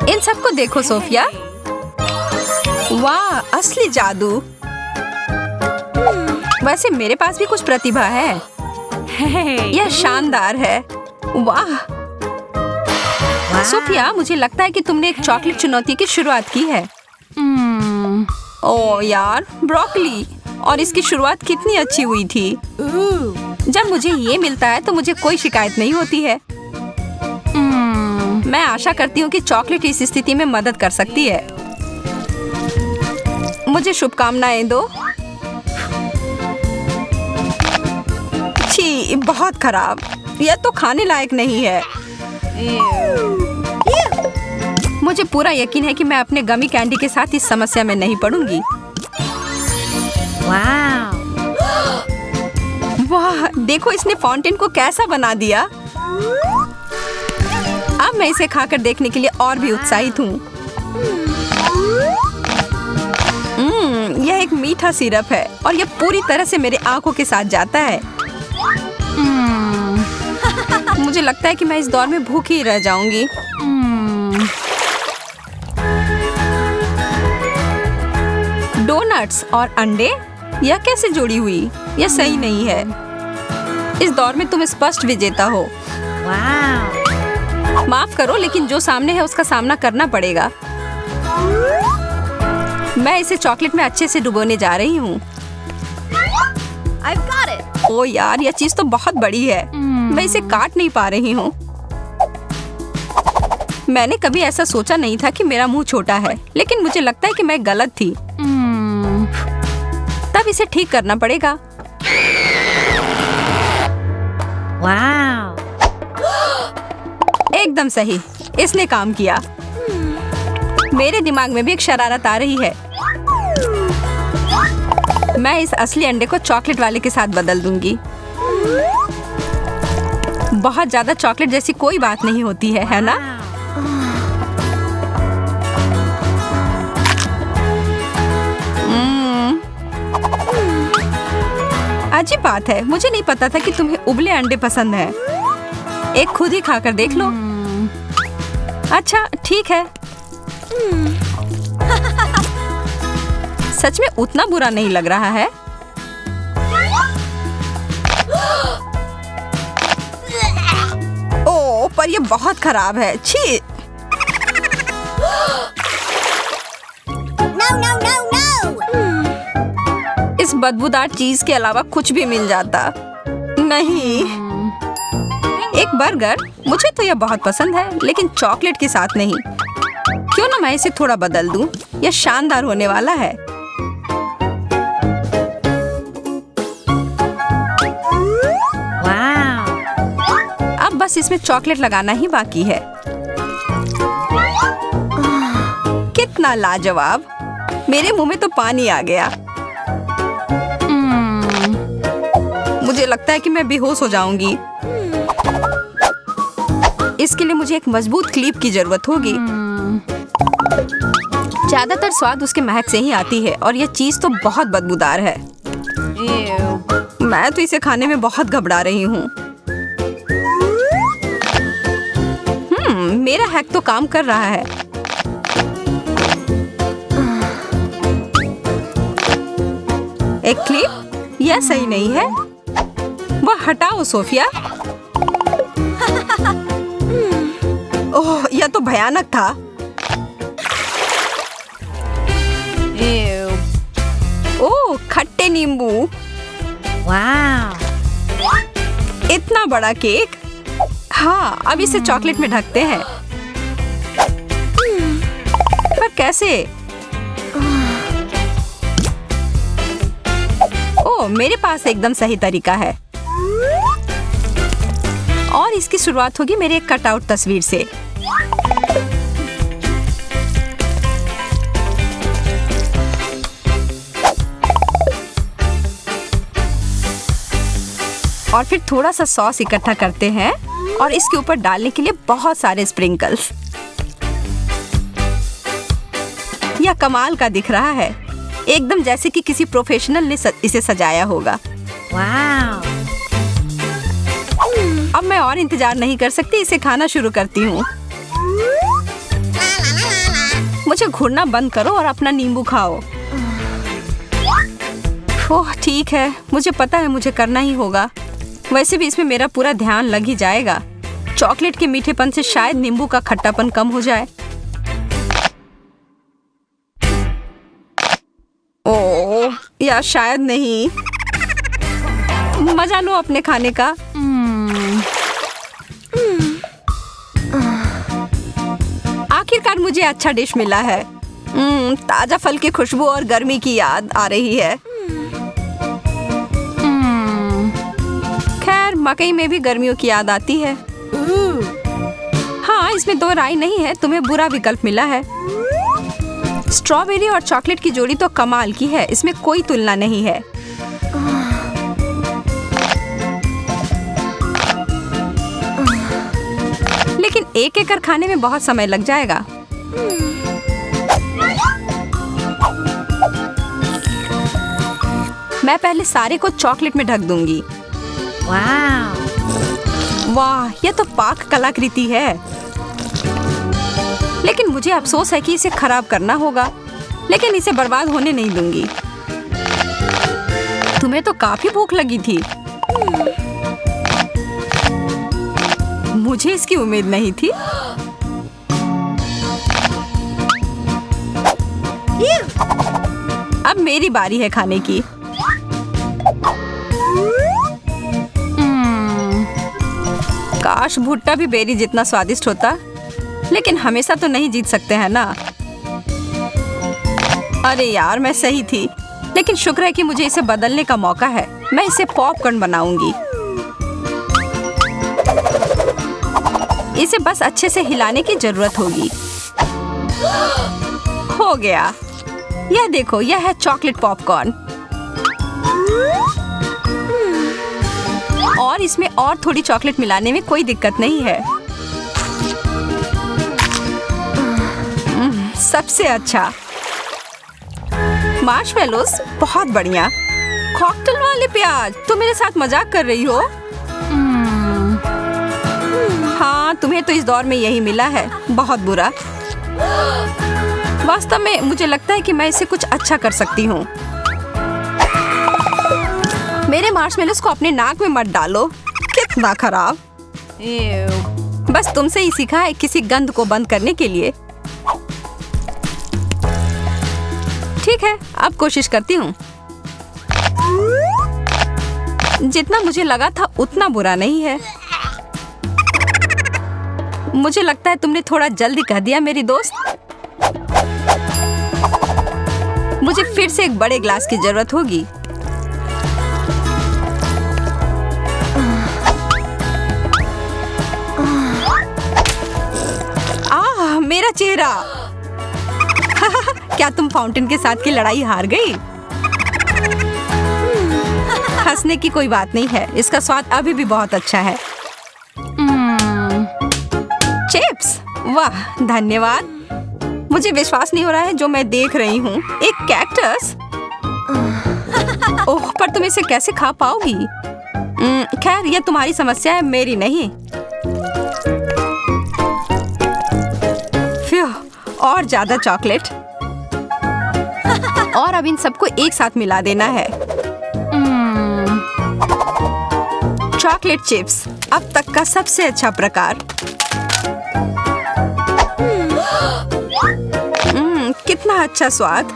इन सबको देखो सोफिया। वाह, असली जादू। वैसे मेरे पास भी कुछ प्रतिभा है। यह शानदार है। वाह सोफिया, मुझे लगता है कि तुमने एक चॉकलेट चुनौती की शुरुआत की है। ओह यार, ब्रोकली। और इसकी शुरुआत कितनी अच्छी हुई थी। जब मुझे ये मिलता है तो मुझे कोई शिकायत नहीं होती है। मैं आशा करती हूँ कि चॉकलेट इस स्थिति में मदद कर सकती है। मुझे शुभकामनाएं दो। छी, बहुत खराब। यह तो खाने लायक नहीं है। मुझे पूरा यकीन है कि मैं अपने गमी कैंडी के साथ इस समस्या में नहीं पड़ूंगी। वाह, देखो इसने फाउंटेन को कैसा बना दिया। अब मैं इसे खाकर देखने के लिए और भी उत्साहित हूँ। यह एक मीठा सिरप है और यह पूरी तरह से मेरे आंखों के साथ जाता है। मुझे लगता है कि मैं इस दौर में भूखी ही रह जाऊंगी। डोनट्स और अंडे, यह कैसे जुड़ी हुई? यह सही नहीं है। इस दौर में तुम स्पष्ट विजेता हो। माफ करो, लेकिन जो सामने है उसका सामना करना पड़ेगा। मैं इसे चॉकलेट में अच्छे से डुबोने जा रही हूँ। ओ यार, यह चीज तो बहुत बड़ी है। मैं इसे काट नहीं पा रही हूँ। मैंने कभी ऐसा सोचा नहीं था कि मेरा मुंह छोटा है, लेकिन मुझे लगता है कि मैं गलत थी। तब इसे ठीक करना पड़ेगा। एकदम सही, इसने काम किया। मेरे दिमाग में भी एक शरारत आ रही है। मैं इस असली अंडे को चॉकलेट वाले के साथ बदल दूंगी। बहुत ज्यादा चॉकलेट जैसी कोई बात नहीं होती है ना? अजीब बात है, मुझे नहीं पता था कि तुम्हें उबले अंडे पसंद है। एक खुद ही खाकर देख लो। अच्छा ठीक है। सच में उतना बुरा नहीं लग रहा है। ओह, पर ये बहुत खराब है। छी। इस बदबूदार चीज के अलावा कुछ भी मिल जाता। नहीं, एक बर्गर। मुझे तो यह बहुत पसंद है, लेकिन चॉकलेट के साथ नहीं। क्यों ना मैं इसे थोड़ा बदल दूं? यह शानदार होने वाला है। अब बस इसमें चॉकलेट लगाना ही बाकी है। कितना लाजवाब। मेरे मुंह में तो पानी आ गया। मुझे लगता है कि मैं बेहोश हो जाऊंगी। इसके लिए मुझे एक मजबूत क्लिप की जरूरत होगी। ज्यादातर स्वाद उसके महक से ही आती है और यह चीज तो बहुत बदबूदार है। मैं तो इसे खाने में बहुत घबरा रही हूँ। मेरा हैक तो काम कर रहा है। एक क्लिप? यह सही नहीं है। वह हटाओ सोफिया। ओह, यह तो भयानक था। ओह, खट्टे नींबू। इतना बड़ा केक। हाँ, अब इसे चॉकलेट में ढकते हैं। पर कैसे? ओह, मेरे पास एकदम सही तरीका है। और इसकी शुरुआत होगी मेरे एक कटआउट तस्वीर से। और फिर थोड़ा सा सॉस इकट्ठा करते हैं और इसके ऊपर डालने के लिए बहुत सारे स्प्रिंकल्स। यह कमाल का दिख रहा है, एकदम जैसे कि किसी प्रोफेशनल ने इसे सजाया होगा। अब मैं और इंतजार नहीं कर सकती, इसे खाना शुरू करती हूँ। मुझे घूरना बंद करो और अपना नींबू खाओ। ओह ठीक है, मुझे पता है मुझे करना ही होगा। वैसे भी इसमें मेरा पूरा ध्यान लग ही जाएगा। चॉकलेट के मीठेपन से शायद नींबू का खट्टापन कम हो जाए। ओह या शायद नहीं। मजा लो अपने खाने का। आखिरकार मुझे अच्छा डिश मिला है। ताजा फल की खुशबू और गर्मी की याद आ रही है। खैर मकई में भी गर्मियों की याद आती है। हाँ इसमें दो राय नहीं है, तुम्हें बुरा विकल्प मिला है। स्ट्रॉबेरी और चॉकलेट की जोड़ी तो कमाल की है, इसमें कोई तुलना नहीं है। लेकिन एक एक कर खाने में बहुत समय लग जाएगा। मैं पहले सारे को चॉकलेट में ढक दूंगी। वाह यह तो पाक कलाकृति है। लेकिन मुझे अफसोस है कि इसे खराब करना होगा, लेकिन इसे बर्बाद होने नहीं दूंगी। तुम्हें तो काफी भूख लगी थी। मुझे इसकी उम्मीद नहीं थी। अब मेरी बारी है खाने की। काश भुट्टा भी बेरी जितना स्वादिष्ट होता, लेकिन हमेशा तो नहीं जीत सकते हैं ना। अरे यार मैं सही थी, लेकिन शुक्र है कि मुझे इसे बदलने का मौका है। मैं इसे पॉपकॉर्न बनाऊंगी। इसे बस अच्छे से हिलाने की जरूरत होगी। हो गया। यह देखो, यह है चॉकलेट पॉपकॉर्न। और इसमें और थोड़ी चॉकलेट मिलाने में कोई दिक्कत नहीं है। सबसे अच्छा। मार्शमेलोस बहुत बढ़िया। कॉकटेल वाले प्याज, तुम मेरे साथ मजाक कर रही हो? हाँ तुम्हें तो इस दौर में यही मिला है। बहुत बुरा। वास्तव में मुझे लगता है कि मैं इसे कुछ अच्छा कर सकती हूँ। मेरे मार्शमेलोस को अपने नाक में मत डालो। कितना खराब। बस तुमसे ही सीखा है किसी गंध को बंद करने के लिए। ठीक है, अब कोशिश करती हूँ। जितना मुझे लगा था उतना बुरा नहीं है। मुझे लगता है तुमने थोड़ा जल्दी कह दिया मेरी दोस्त। मुझे फिर से एक बड़े ग्लास की जरूरत होगी। मेरा चेहरा। क्या तुम फाउंटेन के साथ की लड़ाई हार गई? हंसने की कोई बात नहीं है, इसका स्वाद अभी भी बहुत अच्छा है। चिप्स, वाह धन्यवाद। मुझे विश्वास नहीं हो रहा है जो मैं देख रही हूँ। एक कैक्टस। ओह, पर तुम इसे कैसे खा पाओगी? खैर यह तुम्हारी समस्या है, मेरी नहीं। और ज्यादा चॉकलेट। और अब इन सबको एक साथ मिला देना है। चॉकलेट चिप्स अब तक का सबसे अच्छा प्रकार। कितना अच्छा स्वाद।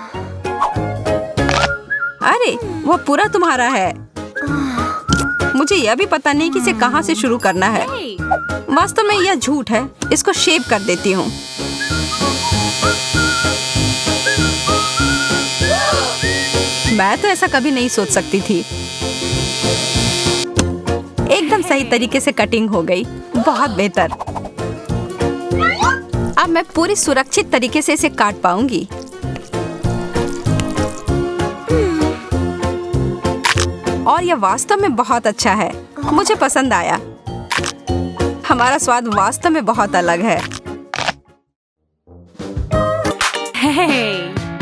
अरे वो पूरा तुम्हारा है। मुझे यह भी पता नहीं कि इसे कहाँ से शुरू करना है। वास्तव में यह झूठ है। इसको शेप कर देती हूँ। मैं तो ऐसा कभी नहीं सोच सकती थी। एकदम सही तरीके से कटिंग हो गई। बहुत बेहतर। अब मैं पूरी सुरक्षित तरीके से इसे काट पाऊंगी। और यह वास्तव में बहुत अच्छा है। मुझे पसंद आया। हमारा स्वाद वास्तव में बहुत अलग है।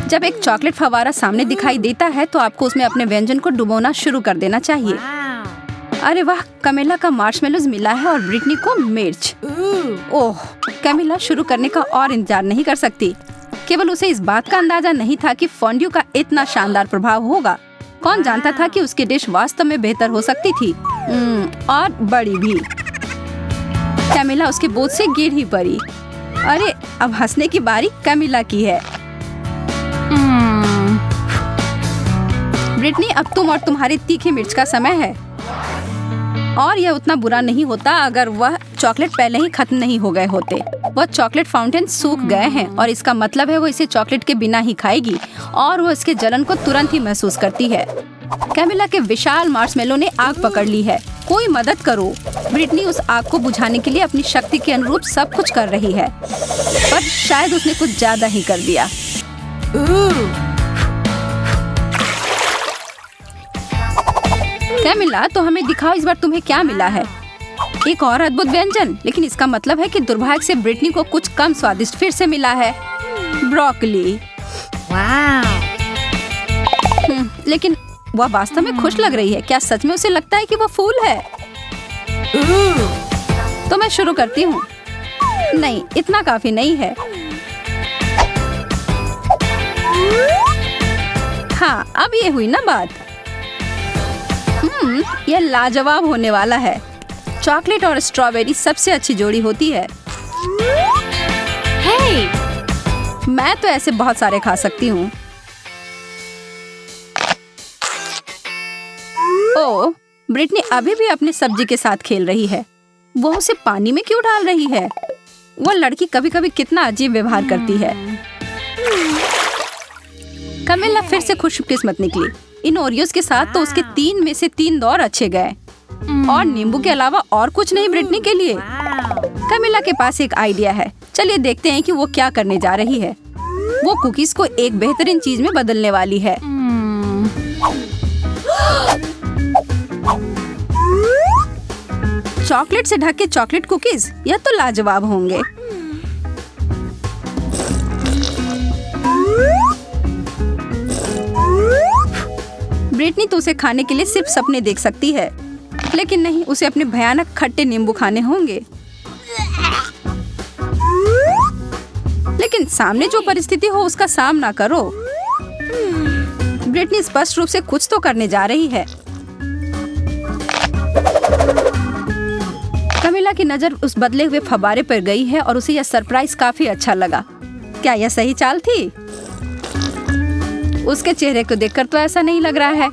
जब एक चॉकलेट फवारा सामने दिखाई देता है तो आपको उसमें अपने व्यंजन को डुबोना शुरू कर देना चाहिए। अरे वाह, कैमिला का मार्शमेलोज मिला है और ब्रिटनी को मिर्च। ओह, कैमिला शुरू करने का और इंतजार नहीं कर सकती। केवल उसे इस बात का अंदाजा नहीं था कि फॉन्ड्यू का इतना शानदार प्रभाव होगा। कौन जानता था कि उसकी डिश वास्तव में बेहतर हो सकती थी और बड़ी भी। कैमिला उसके बोझ से गिर ही पड़ी। अरे अब हंसने की बारी कैमिला की है। ब्रिटनी, अब तुम और तुम्हारी तीखी मिर्च का समय है। और यह उतना बुरा नहीं होता अगर वह चॉकलेट पहले ही खत्म नहीं हो गए होते। वह चॉकलेट फाउंटेन सूख गए हैं और इसका मतलब है वो इसे चॉकलेट के बिना ही खाएगी और वो इसके जलन को तुरंत ही महसूस करती है। कैमिला के विशाल मार्शमेलो ने आग पकड़ ली है। कोई मदद करो। ब्रिटनी उस आग को बुझाने के लिए अपनी शक्ति के अनुरूप सब कुछ कर रही है, पर शायद उसने कुछ ज्यादा ही कर दिया। कैमिला, तो हमें दिखाओ इस बार तुम्हें क्या मिला है। एक और अद्भुत व्यंजन, लेकिन इसका मतलब है कि दुर्भाग्य से ब्रिटनी को कुछ कम स्वादिष्ट फिर से मिला है। ब्रोकली। लेकिन वह वास्तव में खुश लग रही है। क्या सच में उसे लगता है कि वह फूल है? तो मैं शुरू करती हूँ। नहीं, इतना काफी नहीं है। हाँ, अब ये हुई ना बात। यह लाजवाब होने वाला है। चॉकलेट और स्ट्रॉबेरी सबसे अच्छी जोड़ी होती है। मैं तो ऐसे बहुत सारे खा सकती हूँ। ओह, ब्रिटनी अभी भी अपनी सब्जी के साथ खेल रही है। वो उसे पानी में क्यों डाल रही है? वो लड़की कभी कभी कितना अजीब व्यवहार करती है। कैमिला फिर से खुशकिस्मत निकली। इन ओरियोस के साथ तो उसके 3 में से 3 दौर अच्छे गए और नींबू के अलावा और कुछ नहीं ब्रिटनी के लिए। कैमिला के पास एक आइडिया है। चलिए देखते हैं कि वो क्या करने जा रही है। वो कुकीज को एक बेहतरीन चीज में बदलने वाली है। चॉकलेट से ढके चॉकलेट कुकीज, यह तो लाजवाब होंगे। ब्रिटनी तो उसे खाने के लिए सिर्फ सपने देख सकती है, लेकिन नहीं, उसे अपने भयानक खट्टे नींबू खाने होंगे। लेकिन सामने जो परिस्थिति हो उसका सामना करो। ब्रिटनी स्पष्ट रूप से कुछ तो करने जा रही है। कैमिला की नजर उस बदले हुए फव्वारे पर गई है और उसे यह सरप्राइज काफी अच्छा लगा। क्या यह सही चाल थी? उसके चेहरे को देखकर तो ऐसा नहीं लग रहा है।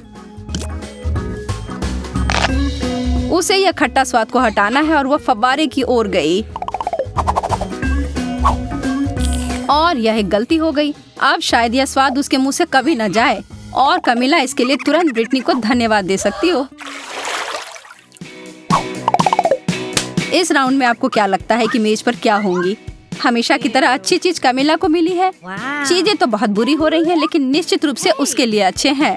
उसे यह खट्टा स्वाद को हटाना है और वह फव्वारे की ओर गई और यह एक गलती हो गई। अब शायद यह स्वाद उसके मुंह से कभी न जाए और कैमिला इसके लिए तुरंत ब्रिटनी को धन्यवाद दे सकती हो। इस राउंड में आपको क्या लगता है कि मेज पर क्या होंगी? हमेशा की तरह अच्छी चीज कैमिला को मिली है। चीजें तो बहुत बुरी हो रही हैं, लेकिन निश्चित रूप से उसके लिए अच्छे हैं।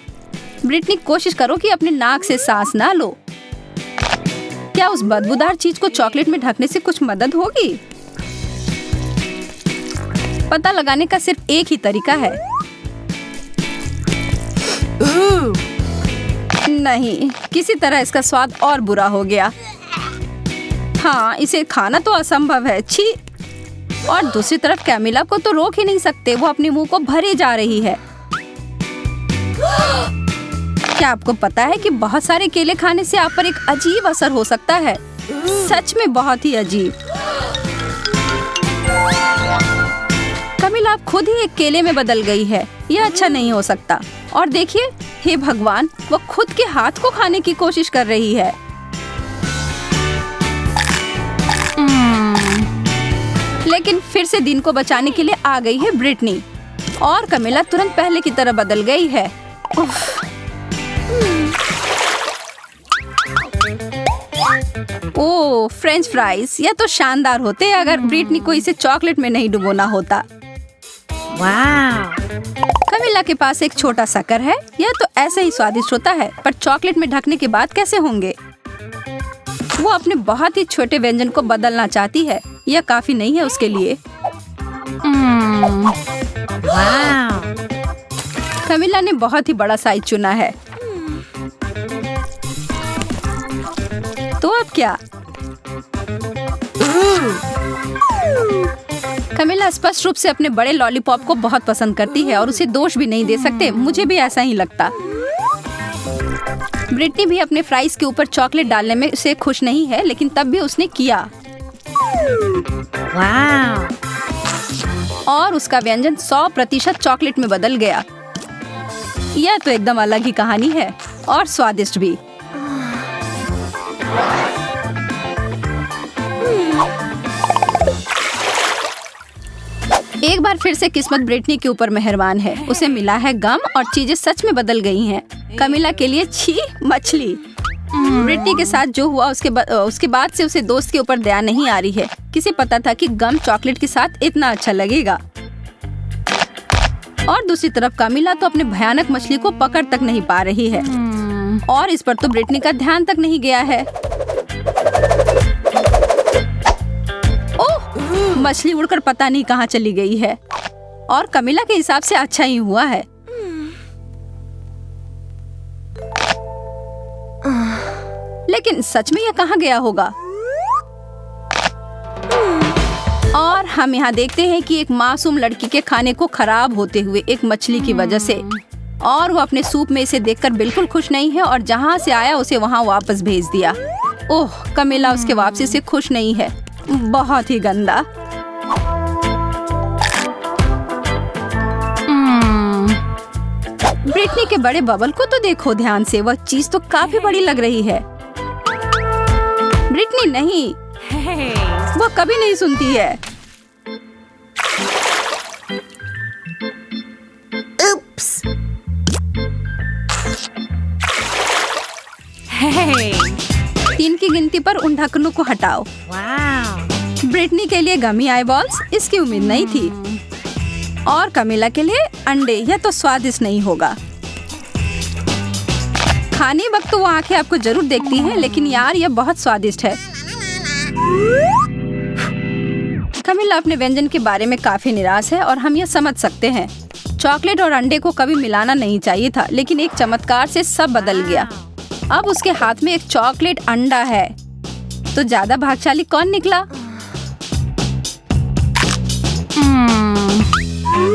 ब्रिटनी, कोशिश करो कि अपने नाक से सांस ना लो। क्या उस बदबूदार चीज को चॉकलेट में ढकने से कुछ मदद होगी? पता लगाने का सिर्फ एक ही तरीका है। नहीं, किसी तरह इसका स्वाद और बुरा हो गया। हाँ, इसे खाना तो असंभव है। छी। और दूसरी तरफ कैमिला को तो रोक ही नहीं सकते। वो अपने मुंह को भरे जा रही है। क्या आपको पता है कि बहुत सारे केले खाने से आप पर एक अजीब असर हो सकता है? सच में बहुत ही अजीब। कैमिला अब खुद ही एक केले में बदल गई है। यह अच्छा नहीं हो सकता। और देखिए, हे भगवान, वो खुद के हाथ को खाने की कोशिश कर रही है। लेकिन फिर से दिन को बचाने के लिए आ गई है ब्रिटनी और कैमिला तुरंत पहले की तरह बदल गई है। ओह, फ्रेंच फ्राइज, यह तो शानदार होते अगर ब्रिटनी को इसे चॉकलेट में नहीं डुबोना होता। कैमिला के पास एक छोटा शक्कर है। यह तो ऐसे ही स्वादिष्ट होता है, पर चॉकलेट में ढकने के बाद कैसे होंगे? वो अपने बहुत ही छोटे व्यंजन को बदलना चाहती है। यह काफी नहीं है उसके लिए। कैमिला ने बहुत ही बड़ा साइज चुना है। तो अब क्या? कमिला स्पष्ट रूप से अपने बड़े लॉलीपॉप को बहुत पसंद करती है और उसे दोष भी नहीं दे सकते। मुझे भी ऐसा ही लगता। ब्रिटनी भी अपने फ्राइज के ऊपर चॉकलेट डालने में से खुश नहीं है, लेकिन तब भी उसने किया। और उसका व्यंजन 100% चॉकलेट में बदल गया। यह तो एकदम अलग ही कहानी है और स्वादिष्ट भी। एक बार फिर से किस्मत ब्रिटनी के ऊपर मेहरबान है। उसे मिला है गम और चीजें सच में बदल गई हैं। कमिला के लिए छी मछली। ब्रिटनी के साथ जो हुआ उसके बाद से उसे दोस्त के ऊपर दया नहीं आ रही है। किसे पता था कि गम चॉकलेट के साथ इतना अच्छा लगेगा। और दूसरी तरफ कमिला तो अपने भयानक मछली को पकड़ तक नहीं पा रही है और इस पर तो ब्रिटनी का ध्यान तक नहीं गया है। ओह, मछली उड़कर पता नहीं कहाँ चली गई है और कमिला के हिसाब से अच्छा ही हुआ है। लेकिन सच में यह कहाँ गया होगा? और हम यहाँ देखते हैं कि एक मासूम लड़की के खाने को खराब होते हुए एक मछली की वजह से, और वो अपने सूप में इसे देखकर बिल्कुल खुश नहीं है और जहाँ से आया उसे वहाँ वापस भेज दिया। ओह, कमिला उसके वापसी से खुश नहीं है। बहुत ही गंदा। ब्रिटनी के बड़े बबल को तो देखो ध्यान से, वह चीज तो काफी बड़ी लग रही है। ब्रिटनी नहीं, वह कभी नहीं सुनती है। उप्स। 3 की गिनती पर उन ढक्कनों को हटाओ। ब्रिटनी के लिए गमी आईबॉल्स, इसकी उम्मीद नहीं थी। और कमिला के लिए अंडे, यह तो स्वादिष्ट नहीं होगा। खाने वक्त तो वो आंखें आपको जरूर देखती हैं, लेकिन यार यह बहुत स्वादिष्ट है। कमिला अपने व्यंजन के बारे में काफी निराश है और हम यह समझ सकते हैं। चॉकलेट और अंडे को कभी मिलाना नहीं चाहिए था, लेकिन एक चमत्कार से सब बदल गया। अब उसके हाथ में एक चॉकलेट अंडा है। तो ज्यादा भाग्यशाली कौन निकला?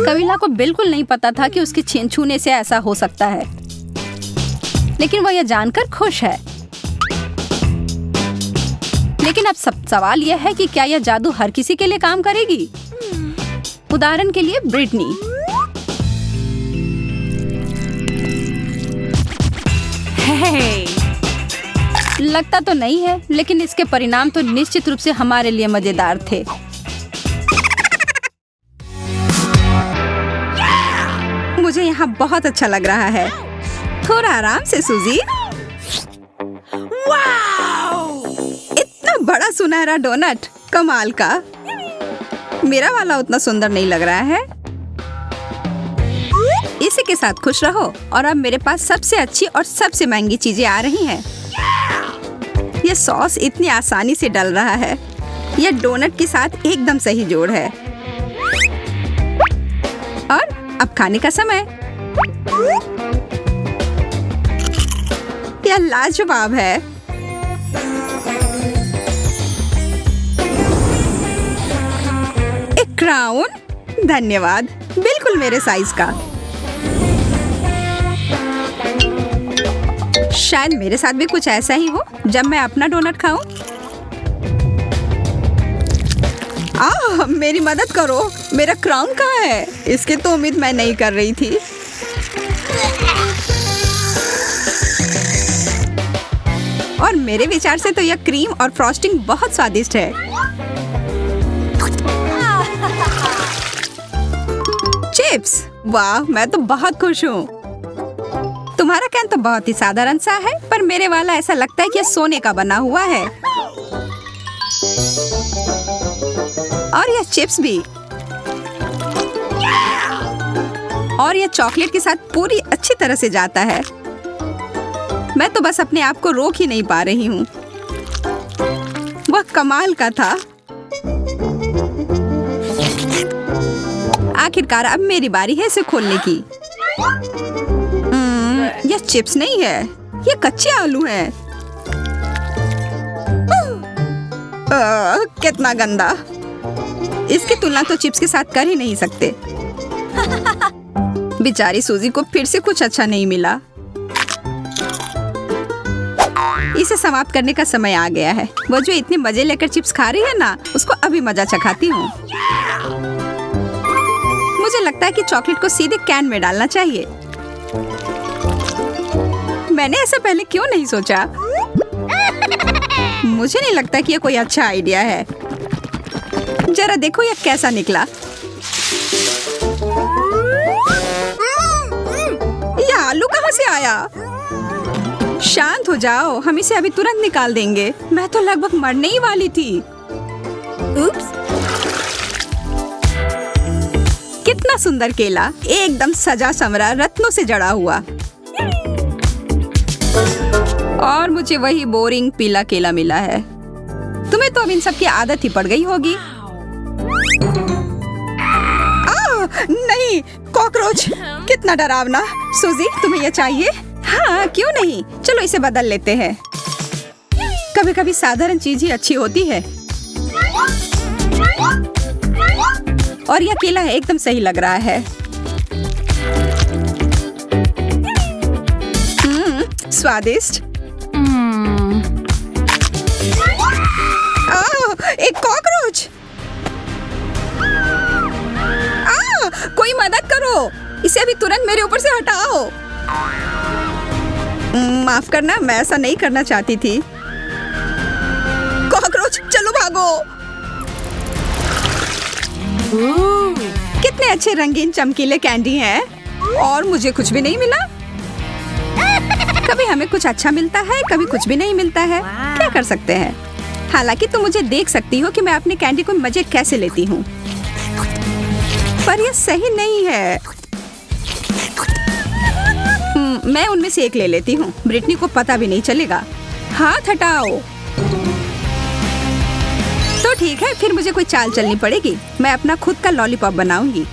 कमिला को बिल्कुल नहीं पता था कि उसके छूने से ऐसा हो सकता है, लेकिन वह यह जानकर खुश है। लेकिन अब सवाल यह है कि क्या यह जादू हर किसी के लिए काम करेगी? उदाहरण के लिए ब्रिटनी। लगता तो नहीं है, लेकिन इसके परिणाम तो निश्चित रूप से हमारे लिए मजेदार थे। मुझे यहाँ बहुत अच्छा लग रहा है। थोड़ा आराम से सूजी। इतना बड़ा सुनहरा डोनट, कमाल का। मेरा वाला उतना सुंदर नहीं लग रहा है। इसी के साथ खुश रहो। और अब मेरे पास सबसे अच्छी और सबसे महंगी चीजें आ रही हैं। यह सॉस इतनी आसानी से डल रहा है। यह डोनट के साथ एकदम सही जोड़ है। और अब खाने का समय। यह लाजवाब है। एक क्राउन, धन्यवाद, बिल्कुल मेरे साइज का। शायद मेरे साथ भी कुछ ऐसा ही हो जब मैं अपना डोनट खाऊं। मेरी मदद करो, मेरा क्राउन कहाँ है? इसकी तो उम्मीद मैं नहीं कर रही थी। और मेरे विचार से तो यह क्रीम और फ्रॉस्टिंग बहुत स्वादिष्ट है। चिप्स, वाह, मैं तो बहुत खुश हूँ। तुम्हारा कैन तो बहुत ही साधारण सा है, पर मेरे वाला ऐसा लगता है कि यह सोने का बना हुआ है। और यह चिप्स भी। और यह चॉकलेट के साथ पूरी अच्छी तरह से जाता है। मैं तो बस अपने आप को रोक ही नहीं पा रही हूँ। वह कमाल का था। आखिरकार अब मेरी बारी है इसे खोलने की। यह चिप्स नहीं है, यह कच्चे आलू हैं। कितना गंदा। इसकी तुलना तो चिप्स के साथ कर ही नहीं सकते। बेचारी सूजी को फिर से कुछ अच्छा नहीं मिला। इसे समाप्त करने का समय आ गया है। वो जो इतने मजे लेकर चिप्स खा रही है ना, उसको अभी मजा चखाती हूँ। मुझे लगता है कि चॉकलेट को सीधे कैन में डालना चाहिए। मैंने ऐसा पहले क्यों नहीं सोचा? मुझे नहीं लगता कि ये कोई अच्छा आइडिया है। जरा देखो ये कैसा निकला। ये आलू कहाँ से आया? शांत हो जाओ, हम इसे अभी तुरंत निकाल देंगे। मैं तो लगभग मरने ही वाली थी। उप्स। कितना सुंदर केला, एकदम सजा संवरा, रत्नों से जड़ा हुआ। और मुझे वही बोरिंग पीला केला मिला है। तुम्हें तो अब इन सब की आदत ही पड़ गई होगी। नहीं, कॉकरोच, कितना डरावना। सूजी, तुम्हें यह चाहिए? हाँ, क्यों नहीं, चलो इसे बदल लेते हैं। कभी कभी साधारण चीज ही अच्छी होती है। और यह केला एकदम सही लग रहा है। स्वादिष्ट। एक कॉकरोच। कोई मदद करो, इसे अभी तुरंत मेरे ऊपर से हटाओ। माफ करना, मैं ऐसा नहीं करना चाहती थी। कॉकरोच, चलो भागो। कितने अच्छे रंगीन चमकीले कैंडी हैं, और मुझे कुछ भी नहीं मिला। कभी हमें कुछ अच्छा मिलता है, कभी कुछ भी नहीं मिलता है। क्या कर सकते हैं? हालांकि तुम मुझे देख सकती हो कि मैं अपने कैंडी को मजे कैसे लेती हूँ, पर यह सही नहीं है। मैं उनमें से एक ले लेती हूँ। ब्रिटनी को पता भी नहीं चलेगा। हाथ हटाओ। तो ठीक है, फिर मुझे कोई चाल चलनी पड़ेगी। मैं अपना खुद का लॉलीपॉप बनाऊंगी।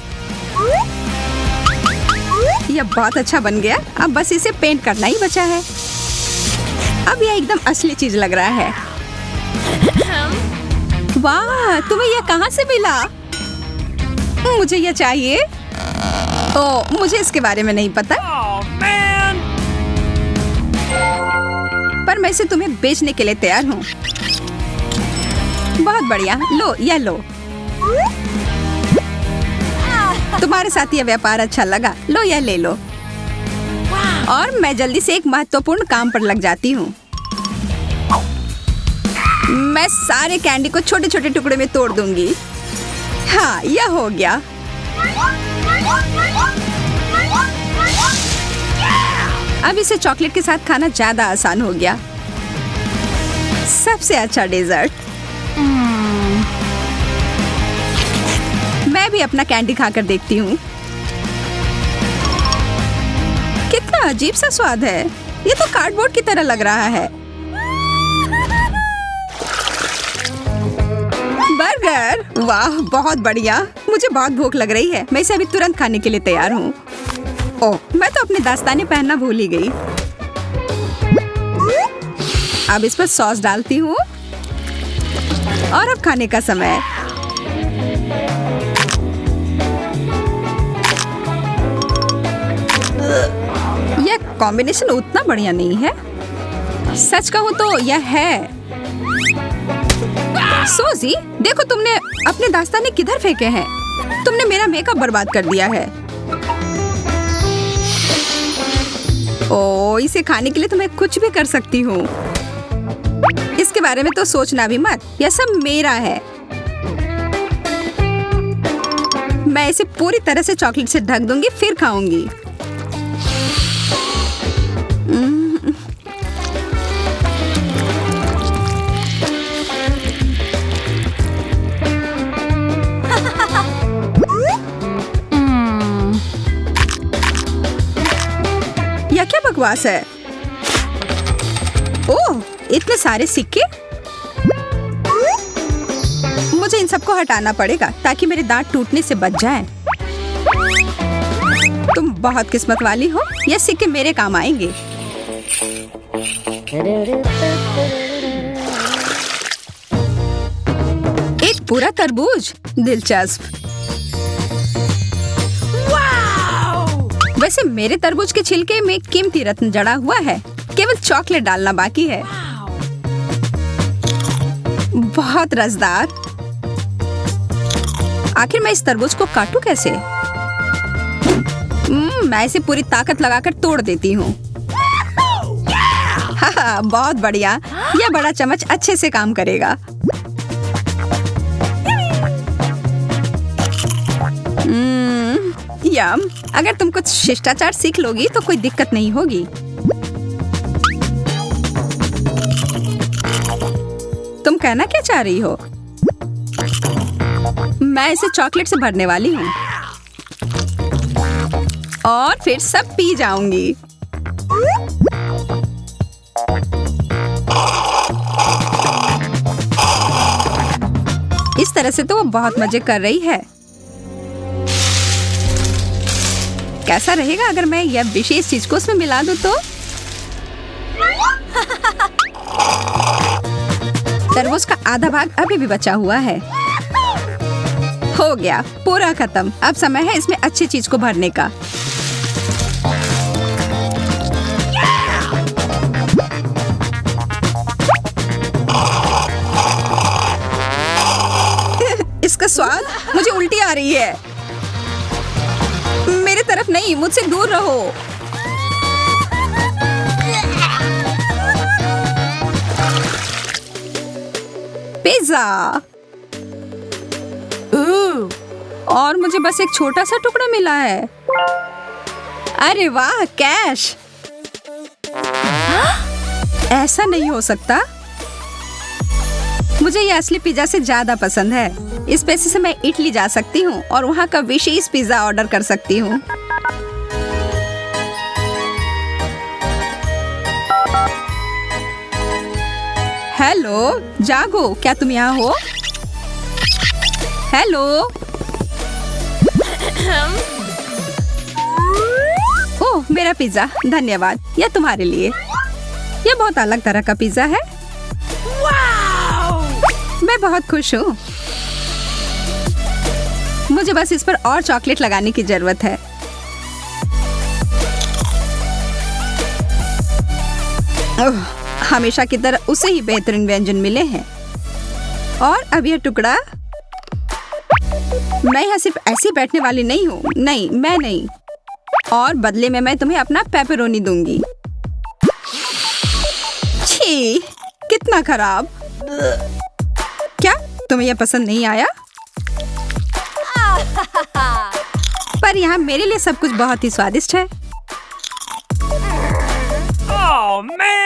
यह बहुत अच्छा बन गया। अब बस इसे पेंट करना ही बचा है। अब यह एकदम असली चीज लग रहा है। वाह, तुम्हें यह कहाँ से मिला? मुझे यह चाहिए। ओह, मुझे इसके बारे में नहीं पता। पर मैं इसे तुम्हें बेचने के लिए तैयार हूँ। बहुत बढ़िया, लो यह लो। तुम्हारे साथ यह व्यापार अच्छा लगा, लो यह ले लो। और मैं जल्दी से एक महत्वपूर्ण काम पर लग जाती हूँ। मैं सारे कैंडी को छोटे छोटे टुकड़े में तोड़ दूंगी। हाँ, यह हो गया। अब इसे चॉकलेट के साथ खाना ज्यादा आसान हो गया। सबसे अच्छा डेजर्ट। मैं भी अपना कैंडी खाकर देखती हूँ। कितना अजीब सा स्वाद है। ये तो कार्डबोर्ड की तरह लग रहा है। बर्गर, वाह बहुत बढ़िया। मुझे बहुत भूख लग रही है। मैं इसे अभी तुरंत खाने के लिए तैयार हूँ। ओह, मैं तो अपने दस्ताने पहनना भूल ही गई। अब इस पर सॉस डालती हूँ और अब खाने का समय। यह कॉम्बिनेशन उतना बढ़िया नहीं है। सच कहूँ तो यह है। सोजी, देखो तुमने अपने दास्ताने किधर फेंके हैं। तुमने मेरा मेकअप बर्बाद कर दिया है। ओह, इसे खाने के लिए तो मैं कुछ भी कर सकती हूँ। इसके बारे में तो सोचना भी मत। यह सब मेरा है। मैं इसे पूरी तरह से चॉकलेट से ढक दूंगी, फिर खाऊंगी। यह क्या बकवास है? ओह, इतने सारे सिक्के। मुझे इन सबको हटाना पड़ेगा ताकि मेरे दांत टूटने से बच जाएं। तुम बहुत किस्मत वाली हो। ये सिक्के मेरे काम आएंगे। एक पूरा तरबूज, दिलचस्प। वैसे मेरे तरबूज के छिलके में कीमती रत्न जड़ा हुआ है, केवल चॉकलेट डालना बाकी है। बहुत रसदार। आखिर मैं इस तरबूज को काटूं कैसे? मैं इसे पूरी ताकत लगाकर तोड़ देती हूँ। हाँ, बहुत बढ़िया। यह बड़ा चम्मच अच्छे से काम करेगा। यम, अगर तुम कुछ शिष्टाचार सीख लोगी तो कोई दिक्कत नहीं होगी। तुम कहना क्या चाह रही हो? मैं इसे चॉकलेट से भरने वाली हूँ और फिर सब पी जाऊंगी। इस तरह से तो वो बहुत मजे कर रही है। कैसा रहेगा अगर मैं यह विशेष चीज को उसमें मिला दूं तो? तरबूज का आधा भाग अभी भी बचा हुआ है। हो गया, पूरा खत्म। अब समय है इसमें अच्छी चीज को भरने का। इसका स्वाद, मुझे उल्टी आ रही है। मेरे तरफ नहीं, मुझसे दूर रहो। पिज्जा। और मुझे बस एक छोटा सा टुकड़ा मिला है। अरे वाह, कैश। ऐसा नहीं हो सकता। मुझे ये असली पिज्जा से ज्यादा पसंद है। इस पैसे से मैं इटली जा सकती हूँ और वहाँ का विशेष पिज्जा ऑर्डर कर सकती हूँ। हेलो, जागो, क्या तुम यहाँ हो? हेलो। ओह, मेरा पिज्जा, धन्यवाद। यह तुम्हारे लिए। यह बहुत अलग तरह का पिज्जा है। मैं बहुत खुश हूँ। मुझे बस इस पर और चॉकलेट लगाने की जरूरत है। हमेशा की तरह उसे ही बेहतरीन व्यंजन मिले हैं। और अब यह टुकड़ा। मैं यहाँ सिर्फ ऐसे बैठने वाली नहीं हूँ। नहीं, मैं नहीं। और बदले में मैं तुम्हें अपना पेपरोनी दूंगी। छी, कितना खराब। क्या तुम्हें यह पसंद नहीं आया? पर यहाँ मेरे लिए सब कुछ बहुत ही स्वादिष्ट है। Oh, man!